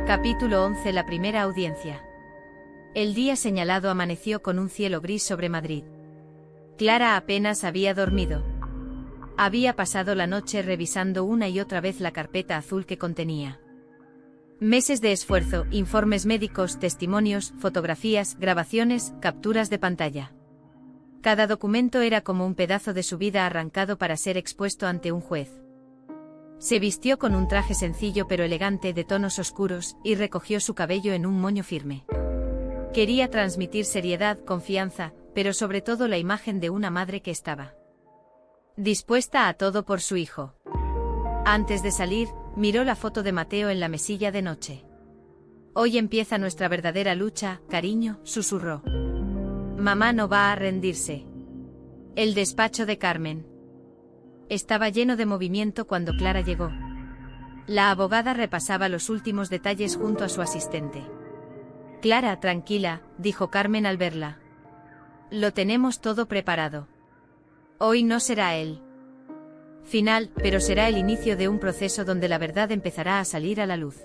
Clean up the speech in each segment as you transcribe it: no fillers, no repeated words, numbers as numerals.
Capítulo 11. La primera audiencia. El día señalado amaneció con un cielo gris sobre Madrid. Clara apenas había dormido. Había pasado la noche revisando una y otra vez la carpeta azul que contenía meses de esfuerzo, informes médicos, testimonios, fotografías, grabaciones, capturas de pantalla. Cada documento era como un pedazo de su vida arrancado para ser expuesto ante un juez. Se vistió con un traje sencillo pero elegante de tonos oscuros y recogió su cabello en un moño firme. Quería transmitir seriedad, confianza, pero sobre todo la imagen de una madre que estaba dispuesta a todo por su hijo. Antes de salir, miró la foto de Mateo en la mesilla de noche. Hoy empieza nuestra verdadera lucha, cariño, susurró. Mamá no va a rendirse. El despacho de Carmen estaba lleno de movimiento cuando Clara llegó. La abogada repasaba los últimos detalles junto a su asistente. Clara, tranquila, dijo Carmen al verla. Lo tenemos todo preparado. Hoy no será el final, pero será el inicio de un proceso donde la verdad empezará a salir a la luz.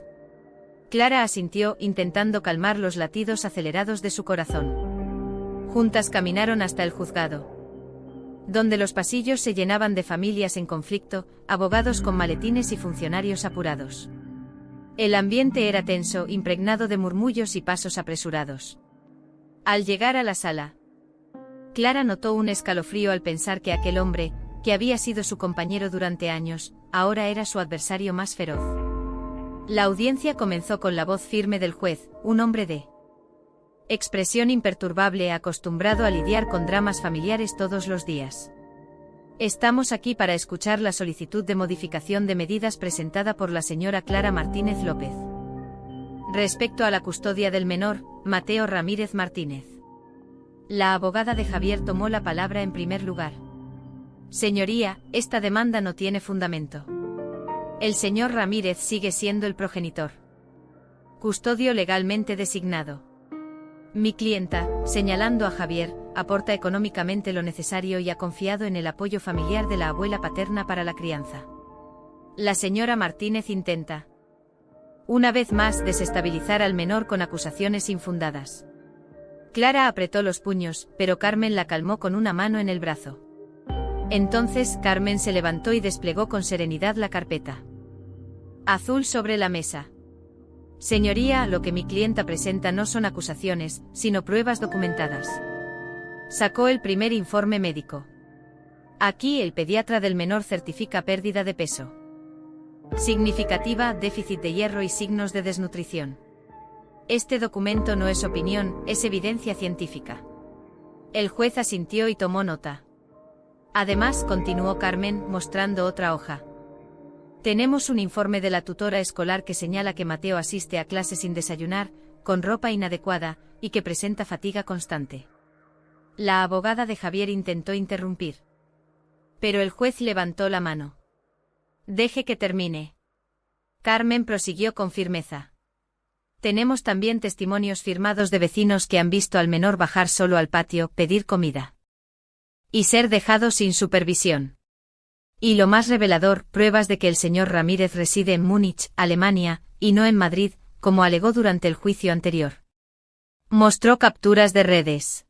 Clara asintió, intentando calmar los latidos acelerados de su corazón. Juntas caminaron hasta el juzgado, donde los pasillos se llenaban de familias en conflicto, abogados con maletines y funcionarios apurados. El ambiente era tenso, impregnado de murmullos y pasos apresurados. Al llegar a la sala, Clara notó un escalofrío al pensar que aquel hombre, que había sido su compañero durante años, ahora era su adversario más feroz. La audiencia comenzó con la voz firme del juez, un hombre de expresión imperturbable acostumbrado a lidiar con dramas familiares todos los días. Estamos aquí para escuchar la solicitud de modificación de medidas presentada por la señora Clara Martínez López. Respecto a la custodia del menor, Mateo Ramírez Martínez. La abogada de Javier tomó la palabra en primer lugar. Señoría, esta demanda no tiene fundamento. El señor Ramírez sigue siendo el progenitor custodio legalmente designado. Mi clienta, señalando a Javier, aporta económicamente lo necesario y ha confiado en el apoyo familiar de la abuela paterna para la crianza. La señora Martínez intenta, una vez más, desestabilizar al menor con acusaciones infundadas. Clara apretó los puños, pero Carmen la calmó con una mano en el brazo. Entonces Carmen se levantó y desplegó con serenidad la carpeta azul sobre la mesa. Señoría, lo que mi clienta presenta no son acusaciones, sino pruebas documentadas. Sacó el primer informe médico. Aquí el pediatra del menor certifica pérdida de peso significativa, déficit de hierro y signos de desnutrición. Este documento no es opinión, es evidencia científica. El juez asintió y tomó nota. Además, continuó Carmen, mostrando otra hoja. Tenemos un informe de la tutora escolar que señala que Mateo asiste a clase sin desayunar, con ropa inadecuada, y que presenta fatiga constante. La abogada de Javier intentó interrumpir. Pero el juez levantó la mano. Deje que termine. Carmen prosiguió con firmeza. Tenemos también testimonios firmados de vecinos que han visto al menor bajar solo al patio, pedir comida y ser dejado sin supervisión. Y lo más revelador, pruebas de que el señor Ramírez reside en Múnich, Alemania, y no en Madrid, como alegó durante el juicio anterior. Mostró capturas de redes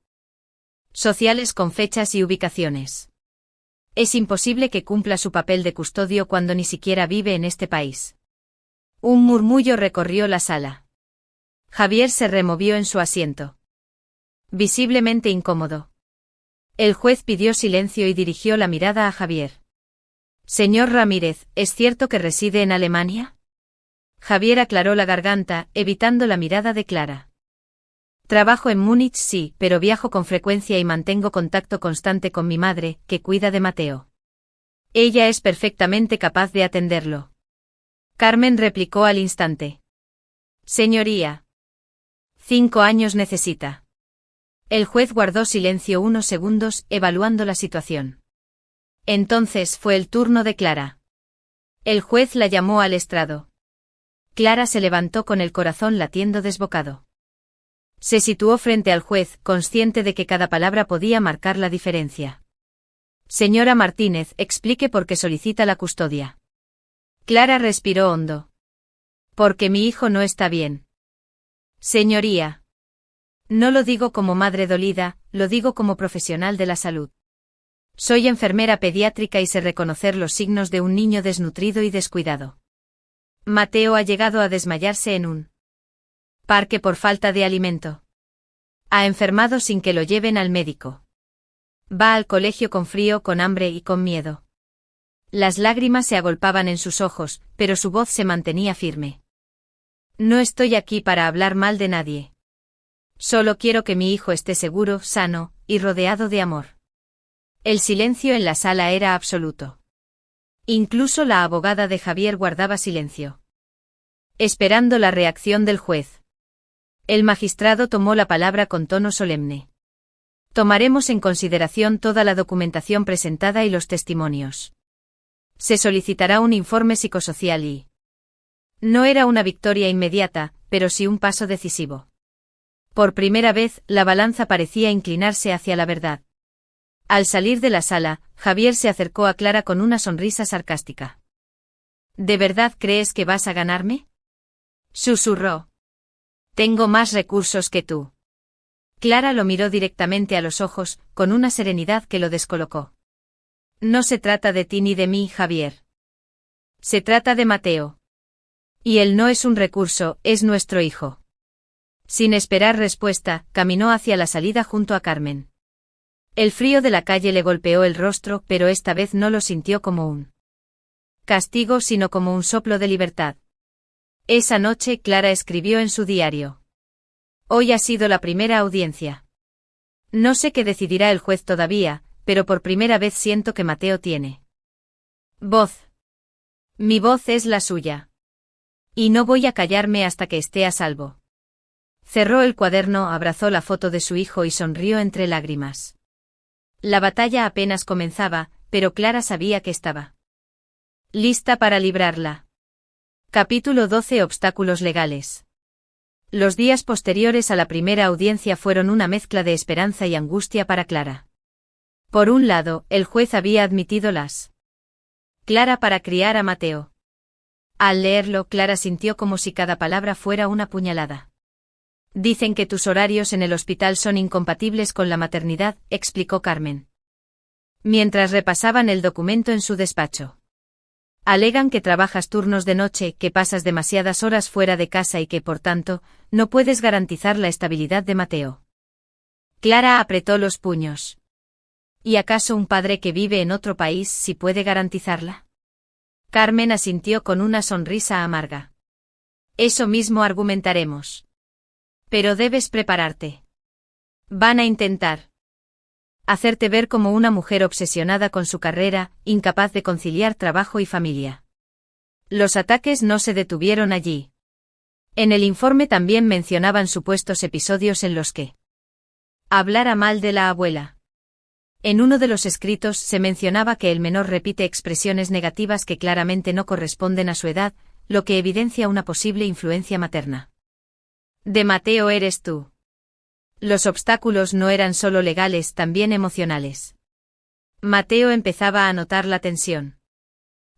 sociales con fechas y ubicaciones. Es imposible que cumpla su papel de custodio cuando ni siquiera vive en este país. Un murmullo recorrió la sala. Javier se removió en su asiento, visiblemente incómodo. El juez pidió silencio y dirigió la mirada a Javier. Señor Ramírez, ¿es cierto que reside en Alemania? Javier aclaró la garganta, evitando la mirada de Clara. Trabajo en Múnich, sí, pero viajo con frecuencia y mantengo contacto constante con mi madre, que cuida de Mateo. Ella es perfectamente capaz de atenderlo. Carmen replicó al instante. Señoría. 5 años necesita. El juez guardó silencio unos segundos, evaluando la situación. Entonces fue el turno de Clara. El juez la llamó al estrado. Clara se levantó con el corazón latiendo desbocado. Se situó frente al juez, consciente de que cada palabra podía marcar la diferencia. Señora Martínez, explique por qué solicita la custodia. Clara respiró hondo. Porque mi hijo no está bien. Señoría. No lo digo como madre dolida, lo digo como profesional de la salud. Soy enfermera pediátrica y sé reconocer los signos de un niño desnutrido y descuidado. Mateo ha llegado a desmayarse en un parque por falta de alimento. Ha enfermado sin que lo lleven al médico. Va al colegio con frío, con hambre y con miedo. Las lágrimas se agolpaban en sus ojos, pero su voz se mantenía firme. No estoy aquí para hablar mal de nadie. Solo quiero que mi hijo esté seguro, sano, y rodeado de amor. El silencio en la sala era absoluto. Incluso la abogada de Javier guardaba silencio, esperando la reacción del juez. El magistrado tomó la palabra con tono solemne. Tomaremos en consideración toda la documentación presentada y los testimonios. Se solicitará un informe psicosocial y... No era una victoria inmediata, pero sí un paso decisivo. Por primera vez, la balanza parecía inclinarse hacia la verdad. Al salir de la sala, Javier se acercó a Clara con una sonrisa sarcástica. ¿De verdad crees que vas a ganarme? Susurró. Tengo más recursos que tú. Clara lo miró directamente a los ojos, con una serenidad que lo descolocó. No se trata de ti ni de mí, Javier. Se trata de Mateo. Y él no es un recurso, es nuestro hijo. Sin esperar respuesta, caminó hacia la salida junto a Carmen. El frío de la calle le golpeó el rostro, pero esta vez no lo sintió como un castigo, sino como un soplo de libertad. Esa noche Clara escribió en su diario. Hoy ha sido la primera audiencia. No sé qué decidirá el juez todavía, pero por primera vez siento que Mateo tiene voz. Mi voz es la suya. Y no voy a callarme hasta que esté a salvo. Cerró el cuaderno, abrazó la foto de su hijo y sonrió entre lágrimas. La batalla apenas comenzaba, pero Clara sabía que estaba lista para librarla. Capítulo 12. Obstáculos legales. Los días posteriores a la primera audiencia fueron una mezcla de esperanza y angustia para Clara. Por un lado, el juez había admitido las Clara para criar a Mateo. Al leerlo, Clara sintió como si cada palabra fuera una puñalada. Dicen que tus horarios en el hospital son incompatibles con la maternidad, explicó Carmen, mientras repasaban el documento en su despacho. Alegan que trabajas turnos de noche, que pasas demasiadas horas fuera de casa y que, por tanto, no puedes garantizar la estabilidad de Mateo. Clara apretó los puños. ¿Y acaso un padre que vive en otro país sí puede garantizarla? Carmen asintió con una sonrisa amarga. Eso mismo argumentaremos. Pero debes prepararte. Van a intentar hacerte ver como una mujer obsesionada con su carrera, incapaz de conciliar trabajo y familia. Los ataques no se detuvieron allí. En el informe también mencionaban supuestos episodios en los que hablara mal de la abuela. En uno de los escritos se mencionaba que el menor repite expresiones negativas que claramente no corresponden a su edad, lo que evidencia una posible influencia materna. De Mateo eres tú. Los obstáculos no eran solo legales, también emocionales. Mateo empezaba a notar la tensión.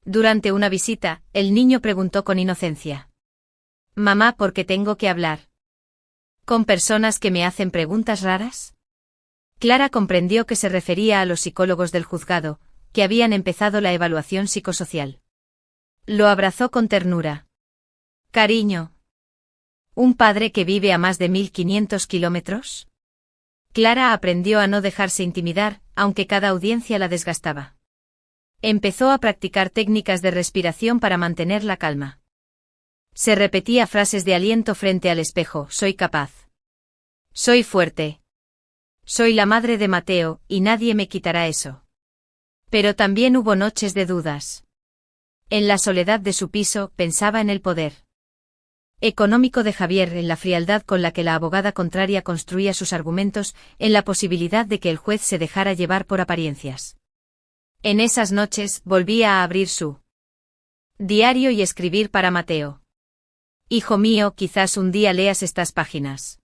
Durante una visita, el niño preguntó con inocencia. Mamá, ¿por qué tengo que hablar con personas que me hacen preguntas raras? Clara comprendió que se refería a los psicólogos del juzgado, que habían empezado la evaluación psicosocial. Lo abrazó con ternura. Cariño. ¿Un padre que vive a más de 1500 kilómetros? Clara aprendió a no dejarse intimidar, aunque cada audiencia la desgastaba. Empezó a practicar técnicas de respiración para mantener la calma. Se repetía frases de aliento frente al espejo: soy capaz. Soy fuerte. Soy la madre de Mateo, y nadie me quitará eso. Pero también hubo noches de dudas. En la soledad de su piso, pensaba en el poder económico de Javier, en la frialdad con la que la abogada contraria construía sus argumentos, en la posibilidad de que el juez se dejara llevar por apariencias. En esas noches, volvía a abrir su diario y escribir para Mateo. Hijo mío, quizás un día leas estas páginas.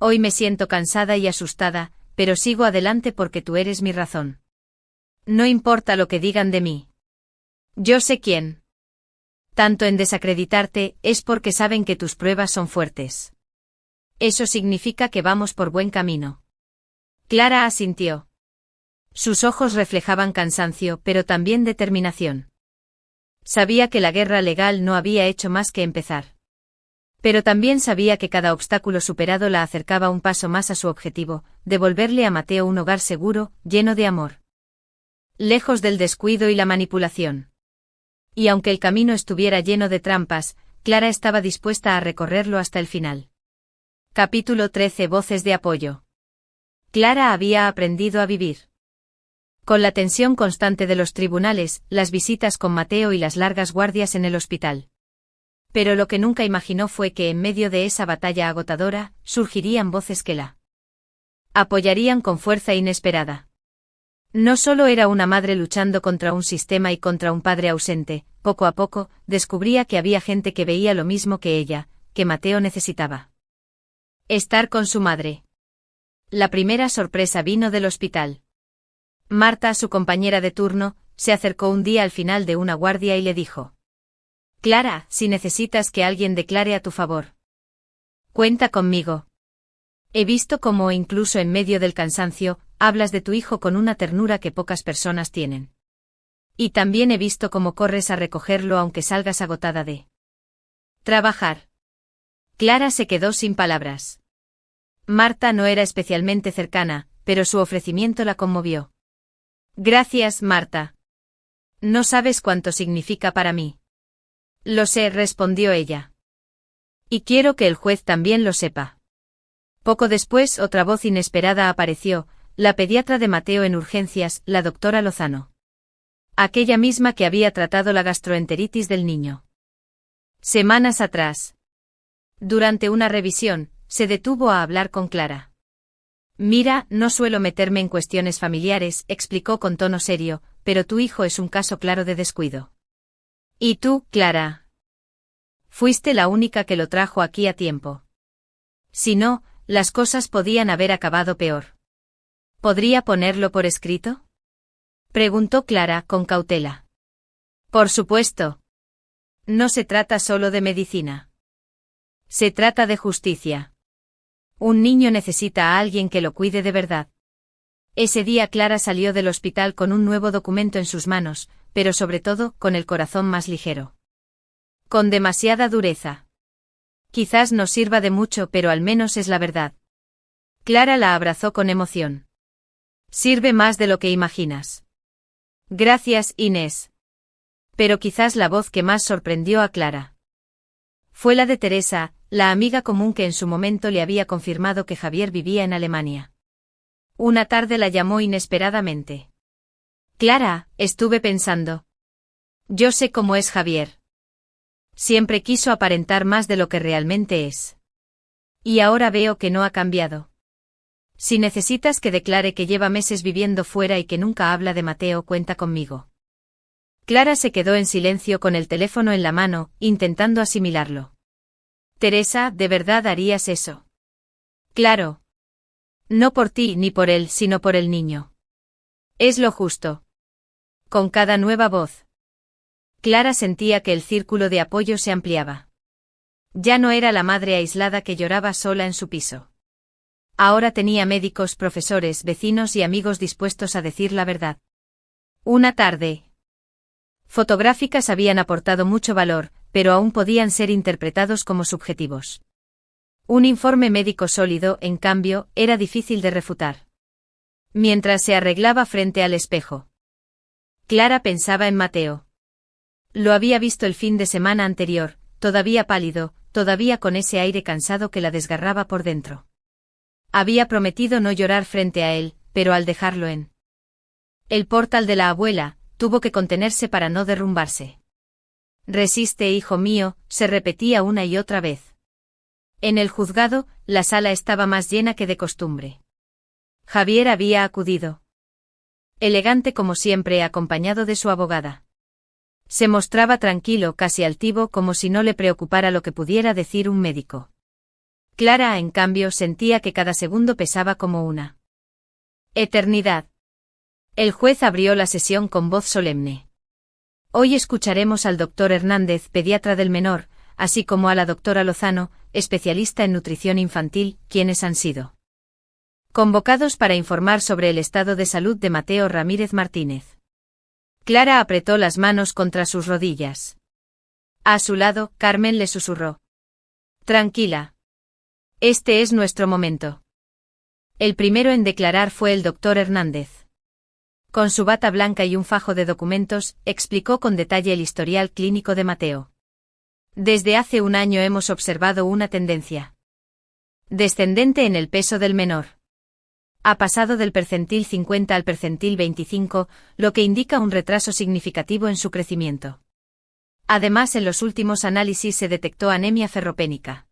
Hoy me siento cansada y asustada, pero sigo adelante porque tú eres mi razón. No importa lo que digan de mí. Yo sé quién tanto en desacreditarte, es porque saben que tus pruebas son fuertes. Eso significa que vamos por buen camino. Clara asintió. Sus ojos reflejaban cansancio, pero también determinación. Sabía que la guerra legal no había hecho más que empezar. Pero también sabía que cada obstáculo superado la acercaba un paso más a su objetivo, devolverle a Mateo un hogar seguro, lleno de amor. Lejos del descuido y la manipulación. Y aunque el camino estuviera lleno de trampas, Clara estaba dispuesta a recorrerlo hasta el final. Capítulo 13. Voces de apoyo. Clara había aprendido a vivir. Con la tensión constante de los tribunales, las visitas con Mateo y las largas guardias en el hospital. Pero lo que nunca imaginó fue que en medio de esa batalla agotadora, surgirían voces que la apoyarían con fuerza inesperada. No solo era una madre luchando contra un sistema y contra un padre ausente, poco a poco, descubría que había gente que veía lo mismo que ella, que Mateo necesitaba. Estar con su madre. La primera sorpresa vino del hospital. Marta, su compañera de turno, se acercó un día al final de una guardia y le dijo: Clara, si necesitas que alguien declare a tu favor, cuenta conmigo. He visto cómo, incluso en medio del cansancio, hablas de tu hijo con una ternura que pocas personas tienen. Y también he visto cómo corres a recogerlo aunque salgas agotada de trabajar. Clara se quedó sin palabras. Marta no era especialmente cercana, pero su ofrecimiento la conmovió. Gracias, Marta. No sabes cuánto significa para mí. Lo sé, respondió ella. Y quiero que el juez también lo sepa. Poco después, otra voz inesperada apareció, la pediatra de Mateo en urgencias, la doctora Lozano. Aquella misma que había tratado la gastroenteritis del niño. Semanas atrás. Durante una revisión, se detuvo a hablar con Clara. Mira, no suelo meterme en cuestiones familiares, explicó con tono serio, pero tu hijo es un caso claro de descuido. ¿Y tú, Clara? Fuiste la única que lo trajo aquí a tiempo. Si no, las cosas podían haber acabado peor. ¿Podría ponerlo por escrito? Preguntó Clara con cautela. Por supuesto. No se trata solo de medicina. Se trata de justicia. Un niño necesita a alguien que lo cuide de verdad. Ese día Clara salió del hospital con un nuevo documento en sus manos, pero sobre todo, con el corazón más ligero. Con demasiada dureza. Quizás no sirva de mucho, pero al menos es la verdad. Clara la abrazó con emoción. Sirve más de lo que imaginas. Gracias, Inés. Pero quizás la voz que más sorprendió a Clara fue la de Teresa, la amiga común que en su momento le había confirmado que Javier vivía en Alemania. Una tarde la llamó inesperadamente. Clara, estuve pensando. Yo sé cómo es Javier. Siempre quiso aparentar más de lo que realmente es. Y ahora veo que no ha cambiado. Si necesitas que declare que lleva meses viviendo fuera y que nunca habla de Mateo, cuenta conmigo. Clara se quedó en silencio con el teléfono en la mano, intentando asimilarlo. Teresa, ¿de verdad harías eso? Claro. No por ti ni por él, sino por el niño. Es lo justo. Con cada nueva voz, Clara sentía que el círculo de apoyo se ampliaba. Ya no era la madre aislada que lloraba sola en su piso. Ahora tenía médicos, profesores, vecinos y amigos dispuestos a decir la verdad. Una tarde fotográficas habían aportado mucho valor, pero aún podían ser interpretados como subjetivos. Un informe médico sólido, en cambio, era difícil de refutar. Mientras se arreglaba frente al espejo, Clara pensaba en Mateo. Lo había visto el fin de semana anterior, todavía pálido, todavía con ese aire cansado que la desgarraba por dentro. Había prometido no llorar frente a él, pero al dejarlo en el portal de la abuela, tuvo que contenerse para no derrumbarse. Resiste, hijo mío, se repetía una y otra vez. En el juzgado, la sala estaba más llena que de costumbre. Javier había acudido. Elegante como siempre, acompañado de su abogada. Se mostraba tranquilo, casi altivo, como si no le preocupara lo que pudiera decir un médico. Clara, en cambio, sentía que cada segundo pesaba como una eternidad. El juez abrió la sesión con voz solemne. Hoy escucharemos al doctor Hernández, pediatra del menor, así como a la doctora Lozano, especialista en nutrición infantil, quienes han sido convocados para informar sobre el estado de salud de Mateo Ramírez Martínez. Clara apretó las manos contra sus rodillas. A su lado, Carmen le susurró: Tranquila. Este es nuestro momento. El primero en declarar fue el doctor Hernández. Con su bata blanca y un fajo de documentos, explicó con detalle el historial clínico de Mateo. Desde hace un año hemos observado una tendencia descendente en el peso del menor. Ha pasado del percentil 50 al percentil 25, lo que indica un retraso significativo en su crecimiento. Además, en los últimos análisis se detectó anemia ferropénica,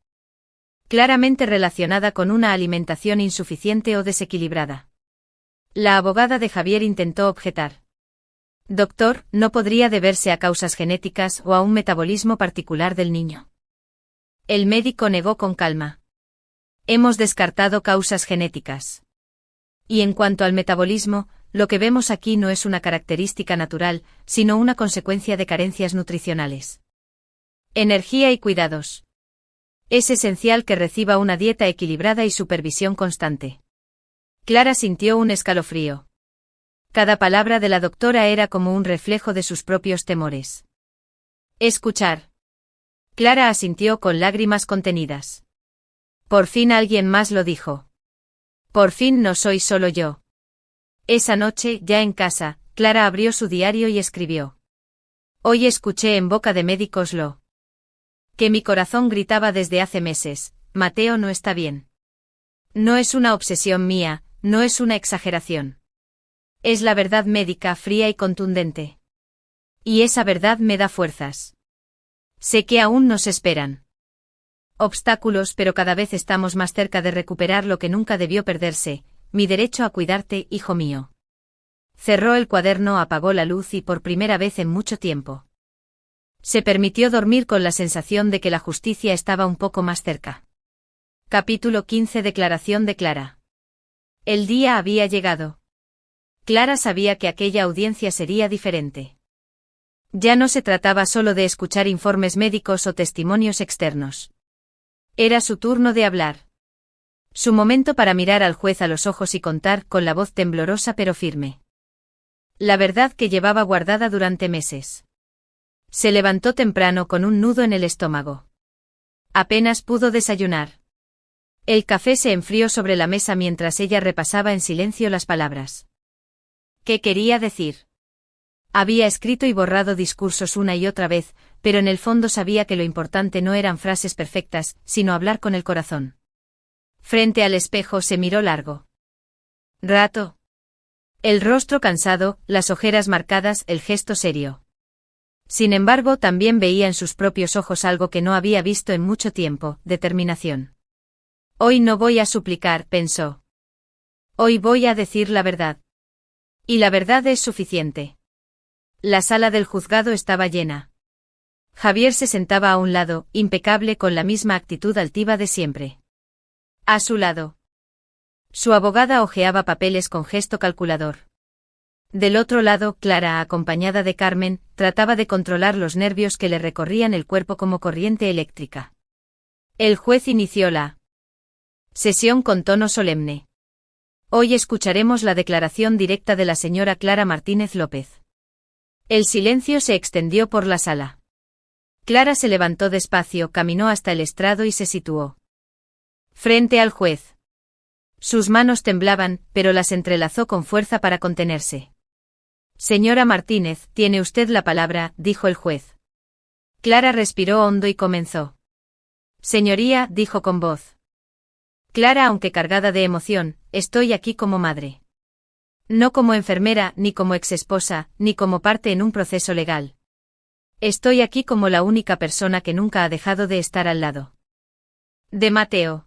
claramente relacionada con una alimentación insuficiente o desequilibrada. La abogada de Javier intentó objetar. Doctor, ¿no podría deberse a causas genéticas o a un metabolismo particular del niño? El médico negó con calma. Hemos descartado causas genéticas. Y en cuanto al metabolismo, lo que vemos aquí no es una característica natural, sino una consecuencia de carencias nutricionales. Energía y cuidados. Es esencial que reciba una dieta equilibrada y supervisión constante. Clara sintió un escalofrío. Cada palabra de la doctora era como un reflejo de sus propios temores. Escuchar. Clara asintió con lágrimas contenidas. Por fin alguien más lo dijo. Por fin no soy solo yo. Esa noche, ya en casa, Clara abrió su diario y escribió: Hoy escuché en boca de médicos lo que mi corazón gritaba desde hace meses: Mateo no está bien. No es una obsesión mía, no es una exageración. Es la verdad médica fría y contundente. Y esa verdad me da fuerzas. Sé que aún nos esperan obstáculos, pero cada vez estamos más cerca de recuperar lo que nunca debió perderse: mi derecho a cuidarte, hijo mío. Cerró el cuaderno, apagó la luz y por primera vez en mucho tiempo se permitió dormir con la sensación de que la justicia estaba un poco más cerca. Capítulo 15. Declaración de Clara. El día había llegado. Clara sabía que aquella audiencia sería diferente. Ya no se trataba solo de escuchar informes médicos o testimonios externos. Era su turno de hablar. Su momento para mirar al juez a los ojos y contar, con la voz temblorosa pero firme, la verdad que llevaba guardada durante meses. Se levantó temprano con un nudo en el estómago. Apenas pudo desayunar. El café se enfrió sobre la mesa mientras ella repasaba en silencio las palabras. ¿Qué quería decir? Había escrito y borrado discursos una y otra vez, pero en el fondo sabía que lo importante no eran frases perfectas, sino hablar con el corazón. Frente al espejo se miró largo rato. El rostro cansado, las ojeras marcadas, el gesto serio. Sin embargo, también veía en sus propios ojos algo que no había visto en mucho tiempo: determinación. Hoy no voy a suplicar, pensó. Hoy voy a decir la verdad. Y la verdad es suficiente. La sala del juzgado estaba llena. Javier se sentaba a un lado, impecable, con la misma actitud altiva de siempre. A su lado, su abogada hojeaba papeles con gesto calculador. Del otro lado, Clara, acompañada de Carmen, trataba de controlar los nervios que le recorrían el cuerpo como corriente eléctrica. El juez inició la sesión con tono solemne. Hoy escucharemos la declaración directa de la señora Clara Martínez López. El silencio se extendió por la sala. Clara se levantó despacio, caminó hasta el estrado y se situó frente al juez. Sus manos temblaban, pero las entrelazó con fuerza para contenerse. Señora Martínez, tiene usted la palabra, dijo el juez. Clara respiró hondo y comenzó. Señoría, dijo con voz clara aunque cargada de emoción, estoy aquí como madre. No como enfermera, ni como exesposa, ni como parte en un proceso legal. Estoy aquí como la única persona que nunca ha dejado de estar al lado de Mateo.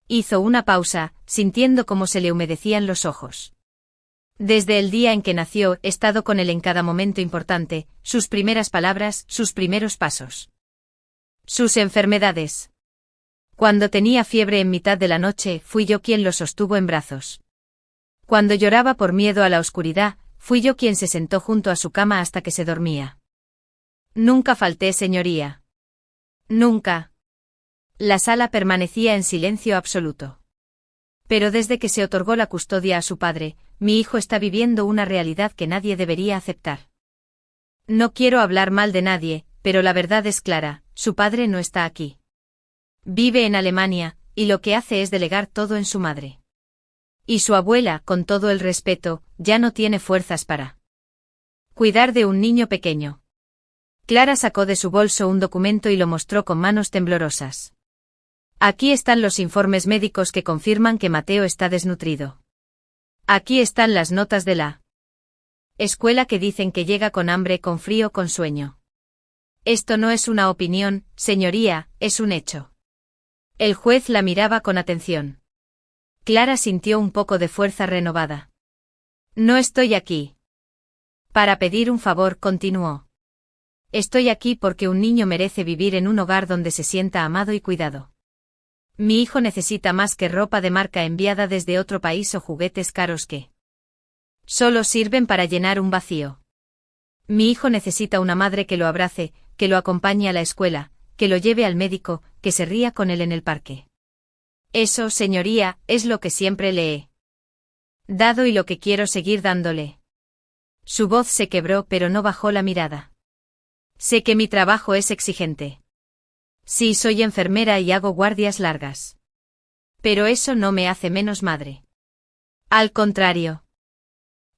Hizo una pausa, sintiendo cómo se le humedecían los ojos. Desde el día en que nació, he estado con él en cada momento importante: sus primeras palabras, sus primeros pasos, sus enfermedades. Cuando tenía fiebre en mitad de la noche, fui yo quien lo sostuvo en brazos. Cuando lloraba por miedo a la oscuridad, fui yo quien se sentó junto a su cama hasta que se dormía. Nunca falté, señoría. Nunca. La sala permanecía en silencio absoluto. Pero desde que se otorgó la custodia a su padre, mi hijo está viviendo una realidad que nadie debería aceptar. No quiero hablar mal de nadie, pero la verdad es clara, su padre no está aquí. Vive en Alemania, y lo que hace es delegar todo en su madre. Y su abuela, con todo el respeto, ya no tiene fuerzas para cuidar de un niño pequeño. Clara sacó de su bolso un documento y lo mostró con manos temblorosas. Aquí están los informes médicos que confirman que Mateo está desnutrido. Aquí están las notas de la escuela que dicen que llega con hambre, con frío, con sueño. Esto no es una opinión, señoría, es un hecho. El juez la miraba con atención. Clara sintió un poco de fuerza renovada. No estoy aquí para pedir un favor, continuó. Estoy aquí porque un niño merece vivir en un hogar donde se sienta amado y cuidado. Mi hijo necesita más que ropa de marca enviada desde otro país o juguetes caros que solo sirven para llenar un vacío. Mi hijo necesita una madre que lo abrace, que lo acompañe a la escuela, que lo lleve al médico, que se ría con él en el parque. Eso, señoría, es lo que siempre le he dado y lo que quiero seguir dándole. Su voz se quebró, pero no bajó la mirada. Sé que mi trabajo es exigente. Sí, soy enfermera y hago guardias largas. Pero eso no me hace menos madre. Al contrario.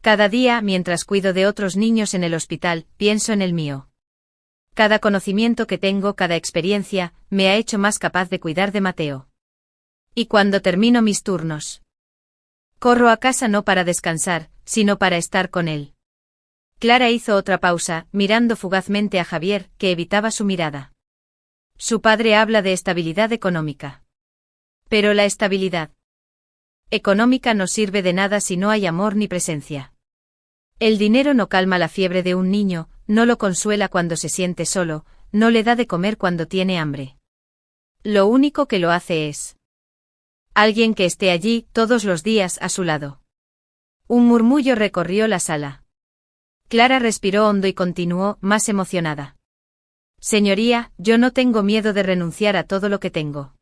Cada día, mientras cuido de otros niños en el hospital, pienso en el mío. Cada conocimiento que tengo, cada experiencia, me ha hecho más capaz de cuidar de Mateo. Y cuando termino mis turnos, corro a casa no para descansar, sino para estar con él. Clara hizo otra pausa, mirando fugazmente a Javier, que evitaba su mirada. Su padre habla de estabilidad económica. Pero la estabilidad económica no sirve de nada si no hay amor ni presencia. El dinero no calma la fiebre de un niño, no lo consuela cuando se siente solo, no le da de comer cuando tiene hambre. Lo único que lo hace es alguien que esté allí todos los días a su lado. Un murmullo recorrió la sala. Clara respiró hondo y continuó, más emocionada. Señoría, yo no tengo miedo de renunciar a todo lo que tengo.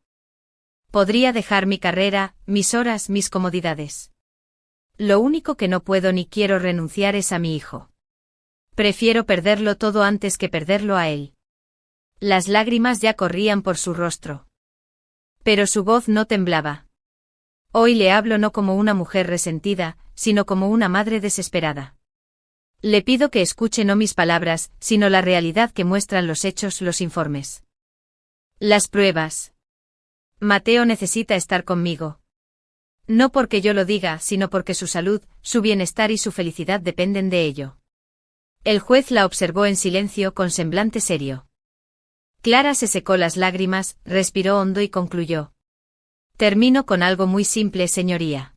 Podría dejar mi carrera, mis horas, mis comodidades. Lo único que no puedo ni quiero renunciar es a mi hijo. Prefiero perderlo todo antes que perderlo a él. Las lágrimas ya corrían por su rostro. Pero su voz no temblaba. Hoy le hablo no como una mujer resentida, sino como una madre desesperada. Le pido que escuche no mis palabras, sino la realidad que muestran los hechos, los informes. Las pruebas. Mateo necesita estar conmigo. No porque yo lo diga, sino porque su salud, su bienestar y su felicidad dependen de ello. El juez la observó en silencio con semblante serio. Clara se secó las lágrimas, respiró hondo y concluyó. Termino con algo muy simple, señoría.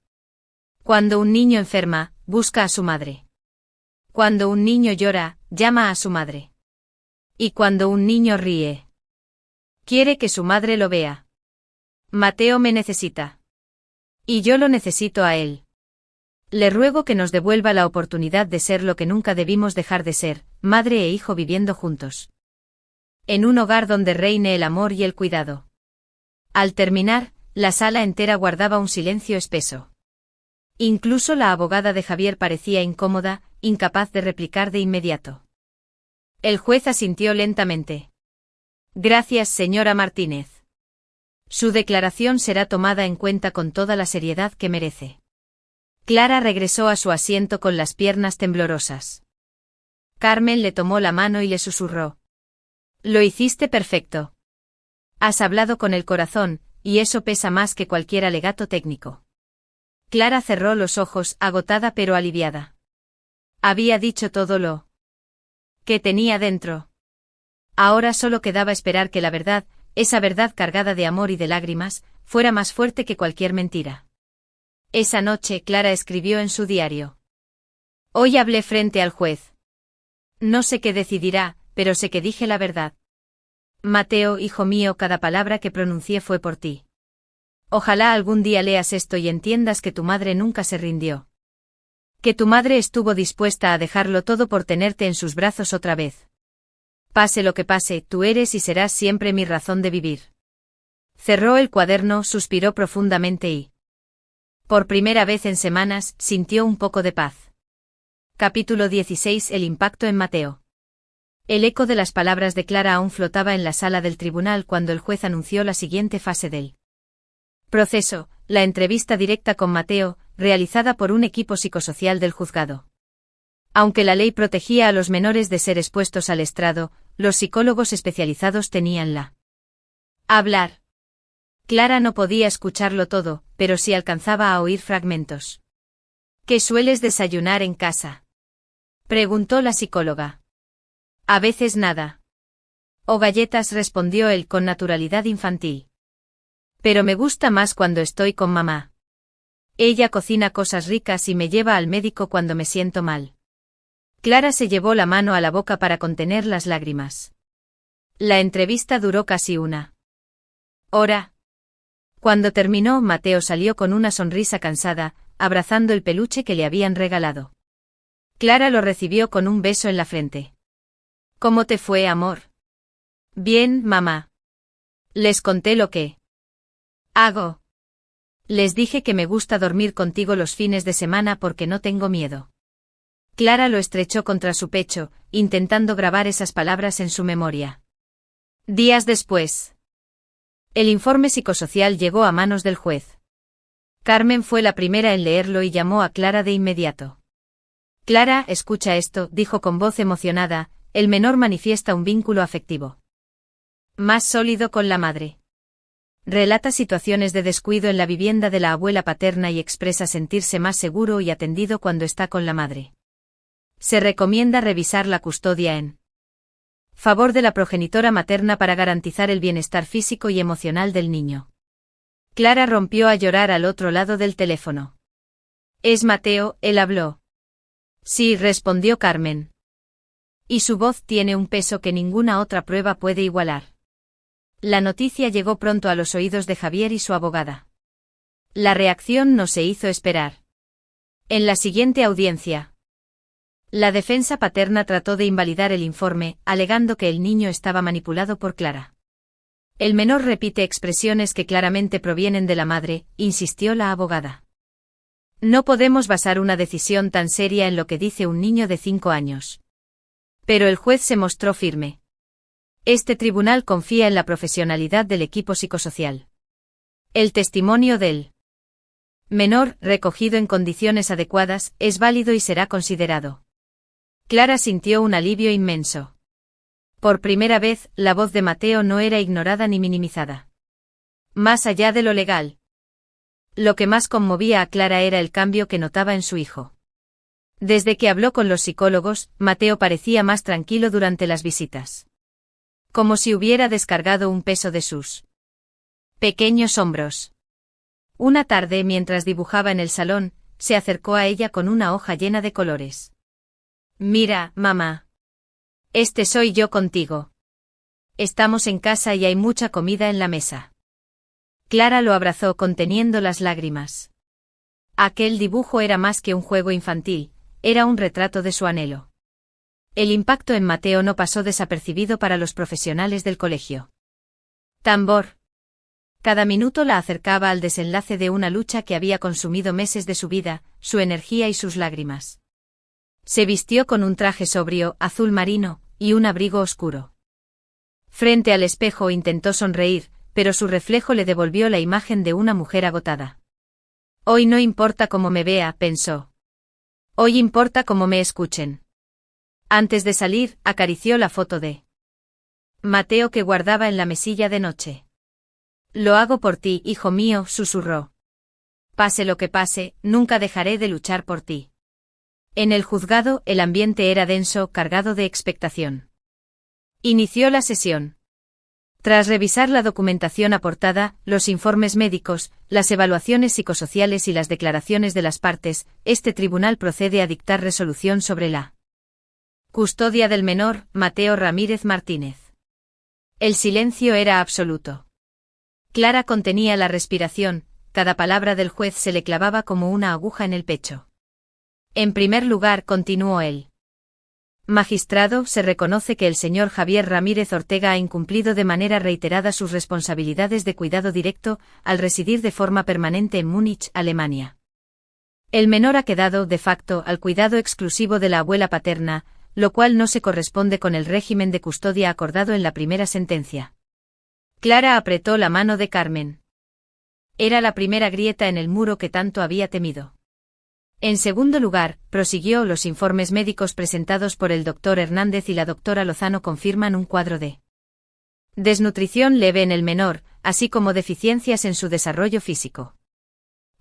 Cuando un niño enferma, busca a su madre. Cuando un niño llora, llama a su madre. Y cuando un niño ríe, quiere que su madre lo vea. Mateo me necesita. Y yo lo necesito a él. Le ruego que nos devuelva la oportunidad de ser lo que nunca debimos dejar de ser, madre e hijo viviendo juntos. En un hogar donde reine el amor y el cuidado. Al terminar, la sala entera guardaba un silencio espeso. Incluso la abogada de Javier parecía incómoda, incapaz de replicar de inmediato. El juez asintió lentamente. Gracias, señora Martínez. Su declaración será tomada en cuenta con toda la seriedad que merece. Clara regresó a su asiento con las piernas temblorosas. Carmen le tomó la mano y le susurró. Lo hiciste perfecto. Has hablado con el corazón, y eso pesa más que cualquier alegato técnico. Clara cerró los ojos, agotada pero aliviada. Había dicho todo lo que tenía dentro. Ahora solo quedaba esperar que la verdad, esa verdad cargada de amor y de lágrimas, fuera más fuerte que cualquier mentira. Esa noche Clara escribió en su diario. Hoy hablé frente al juez. No sé qué decidirá, pero sé que dije la verdad. Mateo, hijo mío, cada palabra que pronuncié fue por ti. Ojalá algún día leas esto y entiendas que tu madre nunca se rindió. Que tu madre estuvo dispuesta a dejarlo todo por tenerte en sus brazos otra vez. Pase lo que pase, tú eres y serás siempre mi razón de vivir. Cerró el cuaderno, suspiró profundamente y, por primera vez en semanas, sintió un poco de paz. Capítulo 16. El impacto en Mateo. El eco de las palabras de Clara aún flotaba en la sala del tribunal cuando el juez anunció la siguiente fase del proceso, la entrevista directa con Mateo, realizada por un equipo psicosocial del juzgado. Aunque la ley protegía a los menores de ser expuestos al estrado, los psicólogos especializados tenían la hablar. Clara no podía escucharlo todo, pero sí alcanzaba a oír fragmentos. ¿Qué sueles desayunar en casa?, preguntó la psicóloga. A veces nada. O galletas, respondió él con naturalidad infantil. Pero me gusta más cuando estoy con mamá. Ella cocina cosas ricas y me lleva al médico cuando me siento mal. Clara se llevó la mano a la boca para contener las lágrimas. La entrevista duró casi una hora. Cuando terminó, Mateo salió con una sonrisa cansada, abrazando el peluche que le habían regalado. Clara lo recibió con un beso en la frente. ¿Cómo te fue, amor? Bien, mamá. Les conté lo que hago. Les dije que me gusta dormir contigo los fines de semana porque no tengo miedo. Clara lo estrechó contra su pecho, intentando grabar esas palabras en su memoria. Días después. El informe psicosocial llegó a manos del juez. Carmen fue la primera en leerlo y llamó a Clara de inmediato. Clara, escucha esto, dijo con voz emocionada, el menor manifiesta un vínculo afectivo más sólido con la madre. Relata situaciones de descuido en la vivienda de la abuela paterna y expresa sentirse más seguro y atendido cuando está con la madre. Se recomienda revisar la custodia en favor de la progenitora materna para garantizar el bienestar físico y emocional del niño. Clara rompió a llorar al otro lado del teléfono. Es Mateo, él habló. Sí, respondió Carmen. Y su voz tiene un peso que ninguna otra prueba puede igualar. La noticia llegó pronto a los oídos de Javier y su abogada. La reacción no se hizo esperar. En la siguiente audiencia, la defensa paterna trató de invalidar el informe, alegando que el niño estaba manipulado por Clara. El menor repite expresiones que claramente provienen de la madre, insistió la abogada. No podemos basar una decisión tan seria en lo que dice un niño de 5 años. Pero el juez se mostró firme. Este tribunal confía en la profesionalidad del equipo psicosocial. El testimonio del menor, recogido en condiciones adecuadas, es válido y será considerado. Clara sintió un alivio inmenso. Por primera vez, la voz de Mateo no era ignorada ni minimizada. Más allá de lo legal. Lo que más conmovía a Clara era el cambio que notaba en su hijo. Desde que habló con los psicólogos, Mateo parecía más tranquilo durante las visitas. Como si hubiera descargado un peso de sus pequeños hombros. Una tarde, mientras dibujaba en el salón, se acercó a ella con una hoja llena de colores. Mira, mamá. Este soy yo contigo. Estamos en casa y hay mucha comida en la mesa. Clara lo abrazó conteniendo las lágrimas. Aquel dibujo era más que un juego infantil, era un retrato de su anhelo. El impacto en Mateo no pasó desapercibido para los profesionales del colegio. Tambor. Cada minuto la acercaba al desenlace de una lucha que había consumido meses de su vida, su energía y sus lágrimas. Se vistió con un traje sobrio, azul marino, y un abrigo oscuro. Frente al espejo intentó sonreír, pero su reflejo le devolvió la imagen de una mujer agotada. Hoy no importa cómo me vea, pensó. Hoy importa cómo me escuchen. Antes de salir, acarició la foto de Mateo que guardaba en la mesilla de noche. Lo hago por ti, hijo mío, susurró. Pase lo que pase, nunca dejaré de luchar por ti. En el juzgado, el ambiente era denso, cargado de expectación. Inició la sesión. Tras revisar la documentación aportada, los informes médicos, las evaluaciones psicosociales y las declaraciones de las partes, este tribunal procede a dictar resolución sobre la custodia del menor, Mateo Ramírez Martínez. El silencio era absoluto. Clara contenía la respiración, cada palabra del juez se le clavaba como una aguja en el pecho. En primer lugar, continuó él. Magistrado, se reconoce que el señor Javier Ramírez Ortega ha incumplido de manera reiterada sus responsabilidades de cuidado directo al residir de forma permanente en Múnich, Alemania. El menor ha quedado, de facto, al cuidado exclusivo de la abuela paterna, lo cual no se corresponde con el régimen de custodia acordado en la primera sentencia. Clara apretó la mano de Carmen. Era la primera grieta en el muro que tanto había temido. En segundo lugar, prosiguió, los informes médicos presentados por el doctor Hernández y la doctora Lozano confirman un cuadro de desnutrición leve en el menor, así como deficiencias en su desarrollo físico.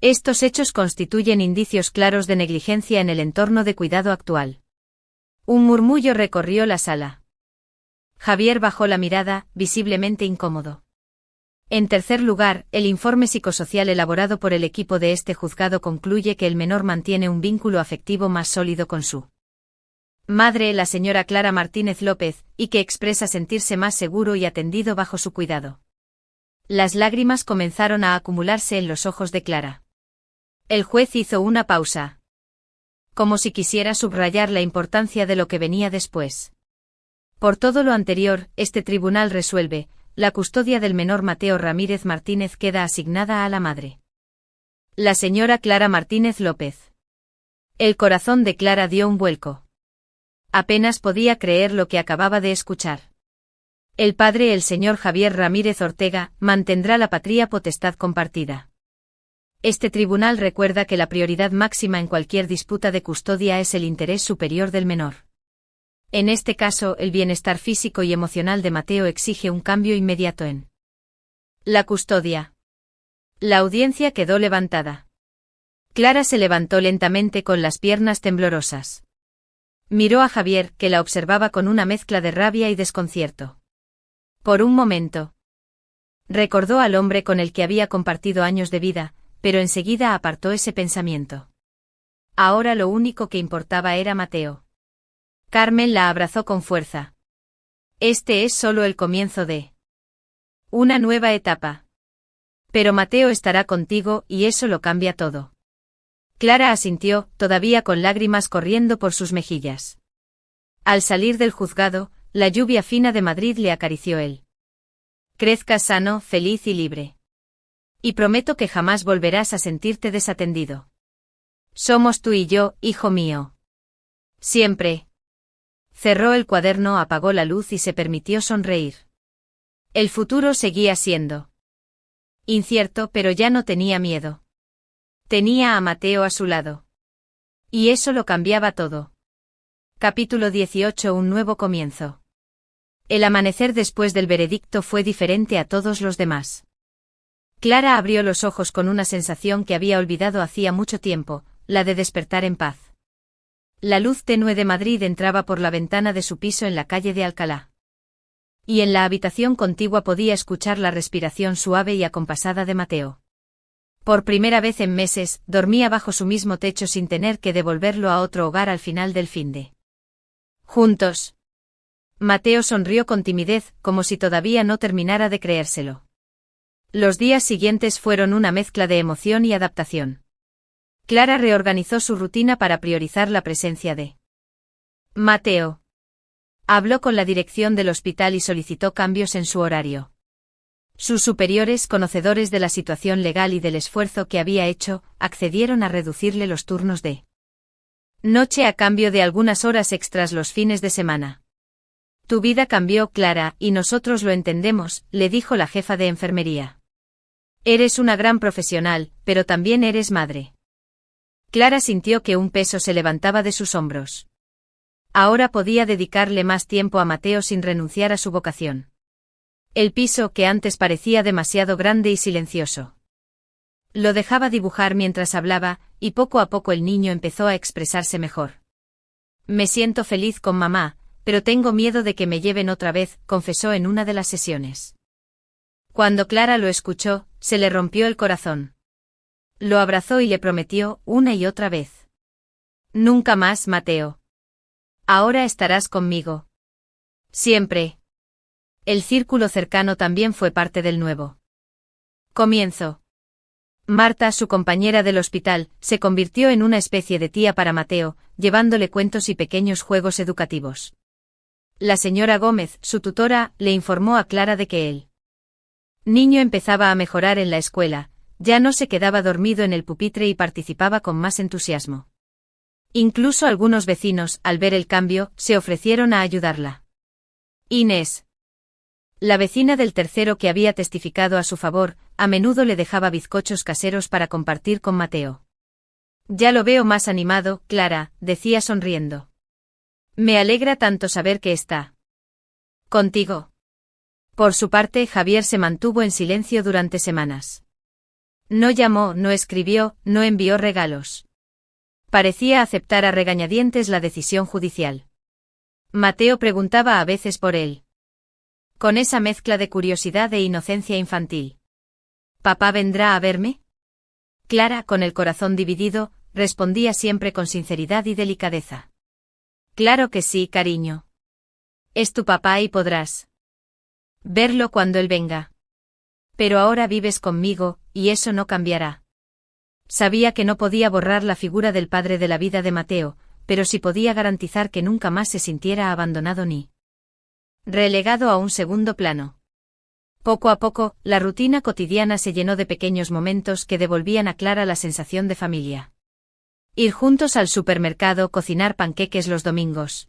Estos hechos constituyen indicios claros de negligencia en el entorno de cuidado actual. Un murmullo recorrió la sala. Javier bajó la mirada, visiblemente incómodo. En tercer lugar, el informe psicosocial elaborado por el equipo de este juzgado concluye que el menor mantiene un vínculo afectivo más sólido con su madre, la señora Clara Martínez López, y que expresa sentirse más seguro y atendido bajo su cuidado. Las lágrimas comenzaron a acumularse en los ojos de Clara. El juez hizo una pausa, como si quisiera subrayar la importancia de lo que venía después. Por todo lo anterior, este tribunal resuelve: la custodia del menor Mateo Ramírez Martínez queda asignada a la madre, la señora Clara Martínez López. El corazón de Clara dio un vuelco. Apenas podía creer lo que acababa de escuchar. El padre, el señor Javier Ramírez Ortega, mantendrá la patria potestad compartida. Este tribunal recuerda que la prioridad máxima en cualquier disputa de custodia es el interés superior del menor. En este caso, el bienestar físico y emocional de Mateo exige un cambio inmediato en la custodia. La audiencia quedó levantada. Clara se levantó lentamente con las piernas temblorosas. Miró a Javier, que la observaba con una mezcla de rabia y desconcierto. Por un momento, recordó al hombre con el que había compartido años de vida, pero enseguida apartó ese pensamiento. Ahora lo único que importaba era Mateo. Carmen la abrazó con fuerza. Este es solo el comienzo de una nueva etapa. Pero Mateo estará contigo y eso lo cambia todo. Clara asintió, todavía con lágrimas corriendo por sus mejillas. Al salir del juzgado, la lluvia fina de Madrid le acarició él. Crezcas sano, feliz y libre. Y prometo que jamás volverás a sentirte desatendido. Somos tú y yo, hijo mío. Siempre. Cerró el cuaderno, apagó la luz y se permitió sonreír. El futuro seguía siendo incierto, pero ya no tenía miedo. Tenía a Mateo a su lado. Y eso lo cambiaba todo. Capítulo 18. Un nuevo comienzo. El amanecer después del veredicto fue diferente a todos los demás. Clara abrió los ojos con una sensación que había olvidado hacía mucho tiempo, la de despertar en paz. La luz tenue de Madrid entraba por la ventana de su piso en la calle de Alcalá. Y en la habitación contigua podía escuchar la respiración suave y acompasada de Mateo. Por primera vez en meses, dormía bajo su mismo techo sin tener que devolverlo a otro hogar al final del finde. Juntos. Mateo sonrió con timidez, como si todavía no terminara de creérselo. Los días siguientes fueron una mezcla de emoción y adaptación. Clara reorganizó su rutina para priorizar la presencia de Mateo. Habló con la dirección del hospital y solicitó cambios en su horario. Sus superiores, conocedores de la situación legal y del esfuerzo que había hecho, accedieron a reducirle los turnos de noche a cambio de algunas horas extras los fines de semana. Tu vida cambió, Clara, y nosotros lo entendemos, le dijo la jefa de enfermería. Eres una gran profesional, pero también eres madre. Clara sintió que un peso se levantaba de sus hombros. Ahora podía dedicarle más tiempo a Mateo sin renunciar a su vocación. El piso, que antes parecía demasiado grande y silencioso, lo dejaba dibujar mientras hablaba, y poco a poco el niño empezó a expresarse mejor. Me siento feliz con mamá, pero tengo miedo de que me lleven otra vez, confesó en una de las sesiones. Cuando Clara lo escuchó, se le rompió el corazón. Lo abrazó y le prometió, una y otra vez: nunca más, Mateo. Ahora estarás conmigo. Siempre. El círculo cercano también fue parte del nuevo comienzo. Marta, su compañera del hospital, se convirtió en una especie de tía para Mateo, llevándole cuentos y pequeños juegos educativos. La señora Gómez, su tutora, le informó a Clara de que el niño empezaba a mejorar en la escuela, ya no se quedaba dormido en el pupitre y participaba con más entusiasmo. Incluso algunos vecinos, al ver el cambio, se ofrecieron a ayudarla. Inés, la vecina del tercero que había testificado a su favor, a menudo le dejaba bizcochos caseros para compartir con Mateo. Ya lo veo más animado, Clara, decía sonriendo. Me alegra tanto saber que está contigo. Por su parte, Javier se mantuvo en silencio durante semanas. No llamó, no escribió, no envió regalos. Parecía aceptar a regañadientes la decisión judicial. Mateo preguntaba a veces por él, con esa mezcla de curiosidad e inocencia infantil. ¿Papá vendrá a verme? Clara, con el corazón dividido, respondía siempre con sinceridad y delicadeza. Claro que sí, cariño. Es tu papá y podrás verlo cuando él venga. Pero ahora vives conmigo, y eso no cambiará. Sabía que no podía borrar la figura del padre de la vida de Mateo, pero sí podía garantizar que nunca más se sintiera abandonado ni relegado a un segundo plano. Poco a poco, la rutina cotidiana se llenó de pequeños momentos que devolvían a Clara la sensación de familia. Ir juntos al supermercado, cocinar panqueques los domingos.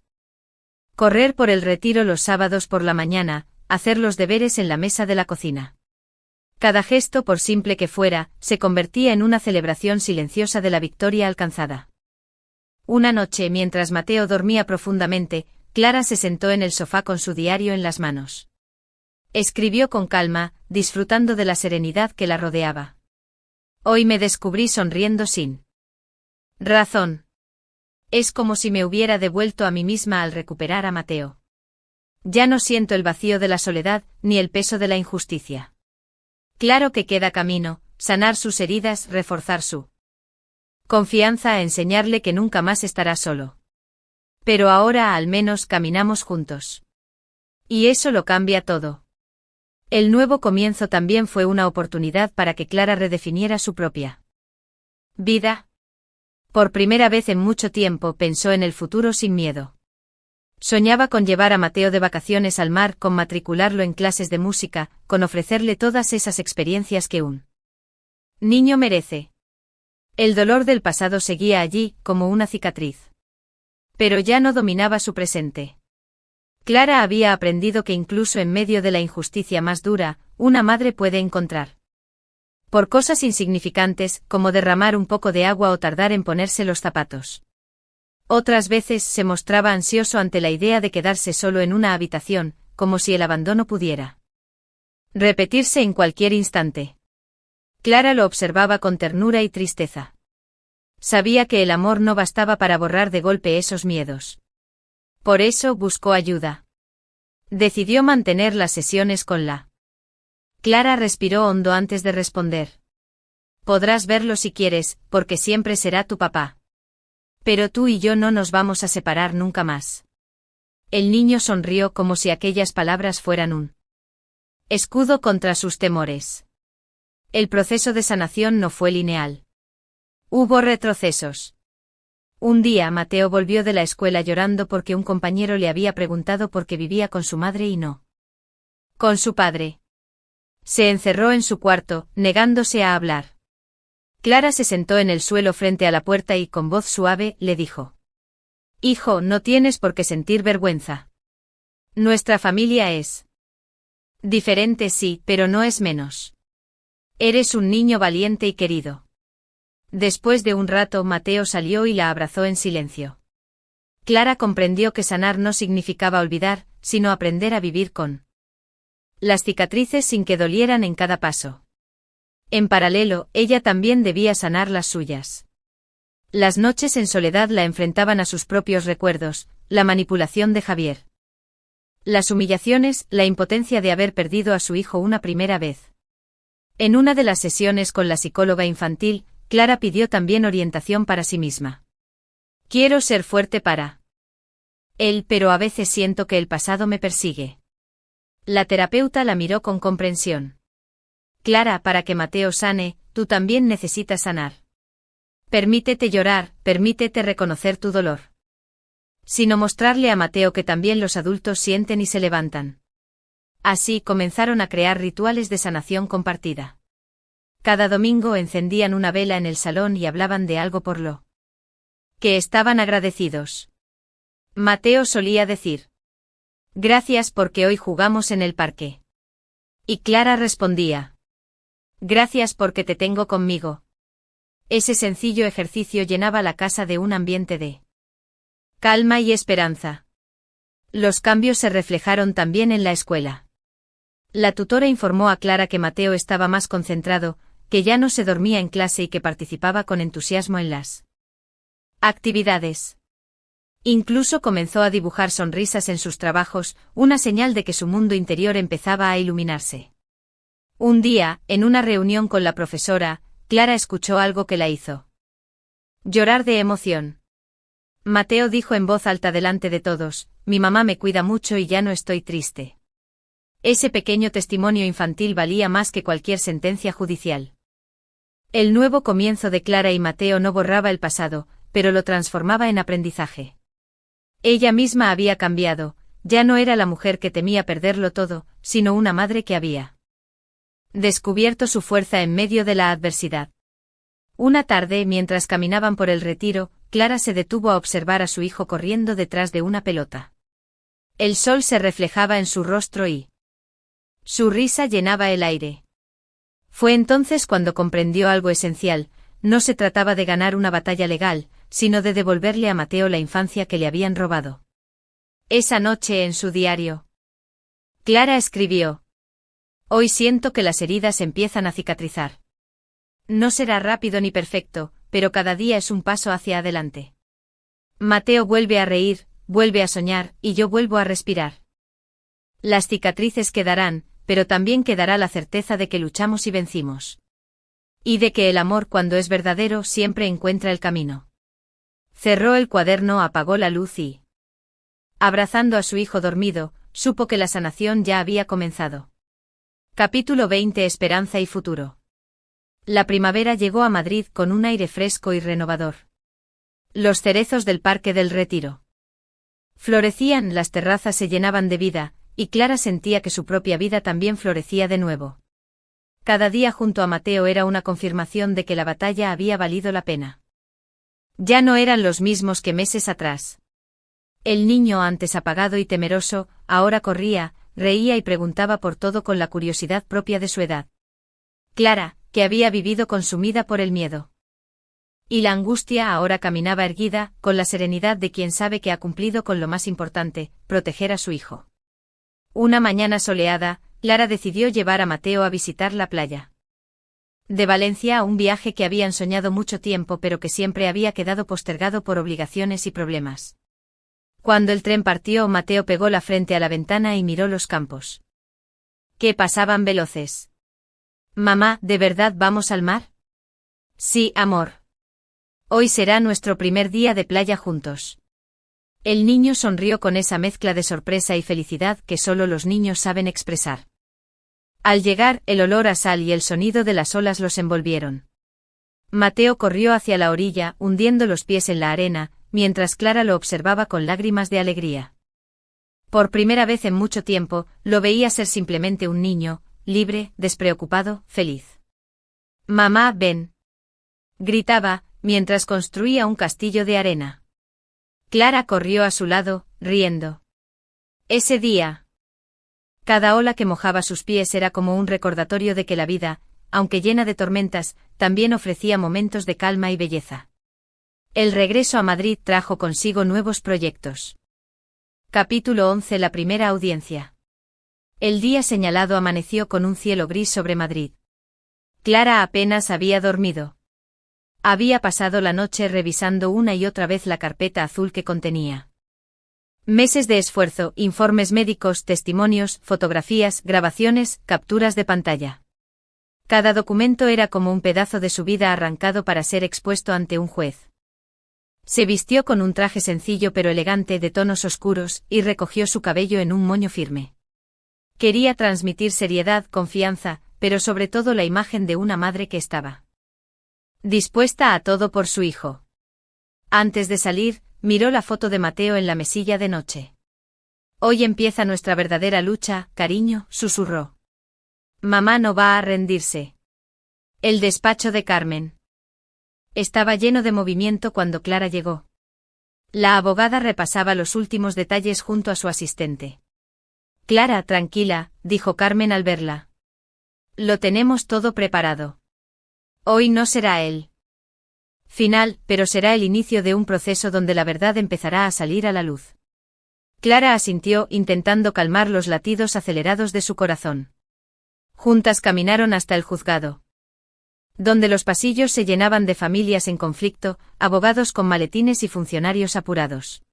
Correr por el retiro los sábados por la mañana, hacer los deberes en la mesa de la cocina. Cada gesto, por simple que fuera, se convertía en una celebración silenciosa de la victoria alcanzada. Una noche, mientras Mateo dormía profundamente, Clara se sentó en el sofá con su diario en las manos. Escribió con calma, disfrutando de la serenidad que la rodeaba. Hoy me descubrí sonriendo sin razón. Es como si me hubiera devuelto a mí misma al recuperar a Mateo. Ya no siento el vacío de la soledad, ni el peso de la injusticia. Claro que queda camino, sanar sus heridas, reforzar su confianza, enseñarle que nunca más estará solo. Pero ahora al menos caminamos juntos. Y eso lo cambia todo. El nuevo comienzo también fue una oportunidad para que Clara redefiniera su propia vida. Por primera vez en mucho tiempo pensó en el futuro sin miedo. Soñaba con llevar a Mateo de vacaciones al mar, con matricularlo en clases de música, con ofrecerle todas esas experiencias que un niño merece. El dolor del pasado seguía allí, como una cicatriz. Pero ya no dominaba su presente. Clara había aprendido que incluso en medio de la injusticia más dura, una madre puede encontrar por cosas insignificantes, como derramar un poco de agua o tardar en ponerse los zapatos. Otras veces se mostraba ansioso ante la idea de quedarse solo en una habitación, como si el abandono pudiera repetirse en cualquier instante. Clara lo observaba con ternura y tristeza. Sabía que el amor no bastaba para borrar de golpe esos miedos. Por eso buscó ayuda. Decidió mantener las sesiones con la. Clara respiró hondo antes de responder. Podrás verlo si quieres, porque siempre será tu papá. Pero tú y yo no nos vamos a separar nunca más. El niño sonrió como si aquellas palabras fueran un escudo contra sus temores. El proceso de sanación no fue lineal. Hubo retrocesos. Un día Mateo volvió de la escuela llorando porque un compañero le había preguntado por qué vivía con su madre y no con su padre. Se encerró en su cuarto, negándose a hablar. Clara se sentó en el suelo frente a la puerta y con voz suave le dijo: Hijo, no tienes por qué sentir vergüenza. Nuestra familia es diferente, sí, pero no es menos. Eres un niño valiente y querido. Después de un rato, Mateo salió y la abrazó en silencio. Clara comprendió que sanar no significaba olvidar, sino aprender a vivir con las cicatrices sin que dolieran en cada paso. En paralelo, ella también debía sanar las suyas. Las noches en soledad la enfrentaban a sus propios recuerdos, la manipulación de Javier, las humillaciones, la impotencia de haber perdido a su hijo una primera vez. En una de las sesiones con la psicóloga infantil, Clara pidió también orientación para sí misma. Quiero ser fuerte para él, pero a veces siento que el pasado me persigue. La terapeuta la miró con comprensión. Clara, para que Mateo sane, tú también necesitas sanar. Permítete llorar, permítete reconocer tu dolor. Sino mostrarle a Mateo que también los adultos sienten y se levantan. Así comenzaron a crear rituales de sanación compartida. Cada domingo encendían una vela en el salón y hablaban de algo por lo que estaban agradecidos. Mateo solía decir: gracias porque hoy jugamos en el parque. Y Clara respondía: gracias porque te tengo conmigo. Ese sencillo ejercicio llenaba la casa de un ambiente de calma y esperanza. Los cambios se reflejaron también en la escuela. La tutora informó a Clara que Mateo estaba más concentrado, que ya no se dormía en clase y que participaba con entusiasmo en las actividades. Incluso comenzó a dibujar sonrisas en sus trabajos, una señal de que su mundo interior empezaba a iluminarse. Un día, en una reunión con la profesora, Clara escuchó algo que la hizo llorar de emoción. Mateo dijo en voz alta delante de todos: mi mamá me cuida mucho y ya no estoy triste. Ese pequeño testimonio infantil valía más que cualquier sentencia judicial. El nuevo comienzo de Clara y Mateo no borraba el pasado, pero lo transformaba en aprendizaje. Ella misma había cambiado, ya no era la mujer que temía perderlo todo, sino una madre que había descubierto su fuerza en medio de la adversidad. Una tarde, mientras caminaban por el retiro, Clara se detuvo a observar a su hijo corriendo detrás de una pelota. El sol se reflejaba en su rostro y su risa llenaba el aire. Fue entonces cuando comprendió algo esencial: no se trataba de ganar una batalla legal, sino de devolverle a Mateo la infancia que le habían robado. Esa noche en su diario, Clara escribió: hoy siento que las heridas empiezan a cicatrizar. No será rápido ni perfecto, pero cada día es un paso hacia adelante. Mateo vuelve a reír, vuelve a soñar, y yo vuelvo a respirar. Las cicatrices quedarán, pero también quedará la certeza de que luchamos y vencimos. Y de que el amor, cuando es verdadero, siempre encuentra el camino. Cerró el cuaderno, apagó la luz y, abrazando a su hijo dormido, supo que la sanación ya había comenzado. Capítulo 20: Esperanza y futuro. La primavera llegó a Madrid con un aire fresco y renovador. Los cerezos del Parque del Retiro florecían, las terrazas se llenaban de vida, y Clara sentía que su propia vida también florecía de nuevo. Cada día junto a Mateo era una confirmación de que la batalla había valido la pena. Ya no eran los mismos que meses atrás. El niño, antes apagado y temeroso, ahora corría, reía y preguntaba por todo con la curiosidad propia de su edad. Clara, que había vivido consumida por el miedo y la angustia, ahora caminaba erguida, con la serenidad de quien sabe que ha cumplido con lo más importante: proteger a su hijo. Una mañana soleada, Clara decidió llevar a Mateo a visitar la playa de Valencia, un viaje que habían soñado mucho tiempo pero que siempre había quedado postergado por obligaciones y problemas. Cuando el tren partió, Mateo pegó la frente a la ventana y miró los campos, que pasaban veloces. Mamá, ¿de verdad vamos al mar? Sí, amor. Hoy será nuestro primer día de playa juntos. El niño sonrió con esa mezcla de sorpresa y felicidad que solo los niños saben expresar. Al llegar, el olor a sal y el sonido de las olas los envolvieron. Mateo corrió hacia la orilla, hundiendo los pies en la arena, mientras Clara lo observaba con lágrimas de alegría. Por primera vez en mucho tiempo, lo veía ser simplemente un niño, libre, despreocupado, feliz. Mamá, ven, gritaba, mientras construía un castillo de arena. Clara corrió a su lado, riendo. Ese día, cada ola que mojaba sus pies era como un recordatorio de que la vida, aunque llena de tormentas, también ofrecía momentos de calma y belleza. El regreso a Madrid trajo consigo nuevos proyectos. Capítulo 11: La primera audiencia. El día señalado amaneció con un cielo gris sobre Madrid. Clara apenas había dormido. Había pasado la noche revisando una y otra vez la carpeta azul que contenía meses de esfuerzo, informes médicos, testimonios, fotografías, grabaciones, capturas de pantalla. Cada documento era como un pedazo de su vida arrancado para ser expuesto ante un juez. Se vistió con un traje sencillo pero elegante de tonos oscuros, y recogió su cabello en un moño firme. Quería transmitir seriedad, confianza, pero sobre todo la imagen de una madre que estaba dispuesta a todo por su hijo. Antes de salir, miró la foto de Mateo en la mesilla de noche. Hoy empieza nuestra verdadera lucha, cariño, susurró. Mamá no va a rendirse. El despacho de Carmen. Estaba lleno de movimiento cuando Clara llegó. La abogada repasaba los últimos detalles junto a su asistente. Clara, tranquila, dijo Carmen al verla. Lo tenemos todo preparado. Hoy no será el final, pero será el inicio de un proceso donde la verdad empezará a salir a la luz. Clara asintió, intentando calmar los latidos acelerados de su corazón. Juntas caminaron hasta el juzgado, donde los pasillos se llenaban de familias en conflicto, abogados con maletines y funcionarios apurados.